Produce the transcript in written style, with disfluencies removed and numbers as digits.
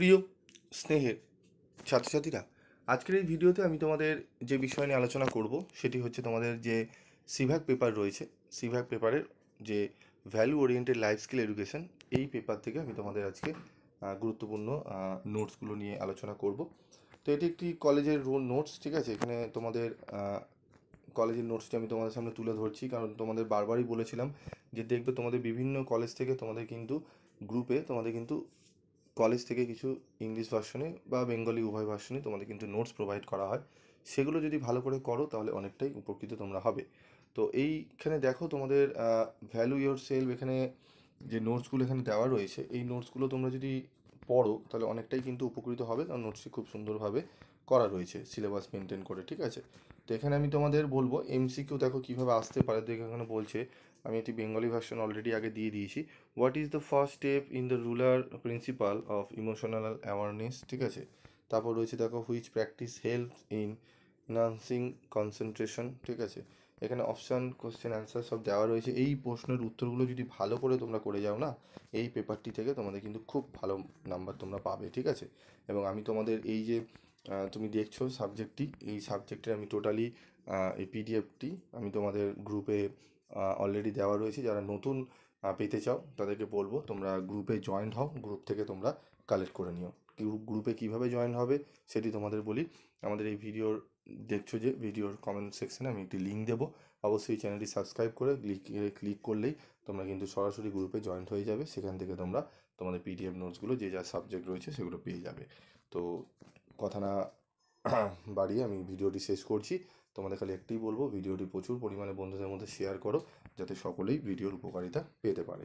প্রিয় স্নেহের ছাত্রছাত্রীরা, আজকের এই ভিডিওতে আমি তোমাদের যে বিষয় নিয়ে আলোচনা করব সেটি হচ্ছে তোমাদের যে সিভ্যাক পেপার রয়েছে, সিভ্যাক পেপারের যে value oriented life skill education, এই পেপার থেকে আমি তোমাদের আজকে গুরুত্বপূর্ণ নোটসগুলো নিয়ে আলোচনা করব। তো এটি একটি কলেজের নোটস, ঠিক আছে। এখানে তোমাদের কলেজের নোটসটি আমি তোমাদের সামনে তুলে ধরছি, কারণ তোমাদের বারবারই বলেছিলাম যে দেখবে তোমাদের বিভিন্ন কলেজ থেকে তোমাদের কিন্তু গ্রুপে তোমাদের কিন্তু কলেজ থেকে কিছু ইংলিশ ভার্সনে বা বেঙ্গলি উভয় ভার্সনে তোমাদের কিন্তু নোটস প্রোভাইড করা হয়। সেগুলো যদি ভালো করে করো তাহলে অনেকটাই উপকৃত তোমরা হবে। তো এইখানে দেখো তোমাদের ভ্যালু ইয়োর সেলফ, এখানে যে নোটসগুলো এখানে দেওয়া রয়েছে, এই নোটসগুলো তোমরা যদি পড়ো তাহলে অনেকটাই কিন্তু উপকৃত হবে, কারণ নোটসটি খুব সুন্দরভাবে করা রয়েছে সিলেবাস মেনটেন করে, ঠিক আছে। তো এখানে আমি তোমাদের বলবো এমসিকিউ দেখো কীভাবে আসতে পারে। দেখো এখানে বলছে, আমি একটি বেঙ্গলি ভার্সন অলরেডি আগে দিয়ে দিয়েছি। What is the first step in the ruler principal of emotional awareness, ঠিক আছে। তারপর রয়েছে দেখো which practice help in enhancing concentration, ঠিক আছে। এখানে অপশান, কোশ্চেন, অ্যান্সার সব দেওয়া রয়েছে। এই প্রশ্নের উত্তরগুলো যদি ভালো করে তোমরা করে যাও না, এই পেপারটি থেকে তোমাদের কিন্তু খুব ভালো নাম্বার তোমরা পাবে, ঠিক আছে। এবং আমি তোমাদের এই যে তুমি দেখছো সাবজেক্টটি, এই সাবজেক্টের আমি টোটালি এই পিডিএফটি আমি তোমাদের গ্রুপে অলরেডি দেওয়া রয়েছে। যারা নতুন পেতে চাও তাদেরকে বলবো তোমরা গ্রুপে জয়েন্ট হও, গ্রুপ থেকে তোমরা কালেক্ট করে নিও। গ্রুপে কীভাবে জয়েন হবে সেটি তোমাদের বলি। আমাদের এই ভিডিওর দেখছো যে ভিডিওর কমেন্ট সেকশনে আমি একটি লিঙ্ক দেবো, অবশ্যই চ্যানেলটি সাবস্ক্রাইব করে ক্লিক করলেই তোমরা কিন্তু সরাসরি গ্রুপে জয়েন্ট হয়ে যাবে। সেখান থেকে তোমরা তোমাদের পিডিএফ নোটসগুলো যে যা সাবজেক্ট রয়েছে সেগুলো পেয়ে যাবে। তো কথা না বাড়িয়ে আমি ভিডিওটি শেষ করছি। তোমাদের খালি একটাই বলবো, ভিডিওটি প্রচুর পরিমাণে বন্ধুদের মধ্যে শেয়ার করো, যাতে সকলেই ভিডিওর উপকারিতা পেতে পারে।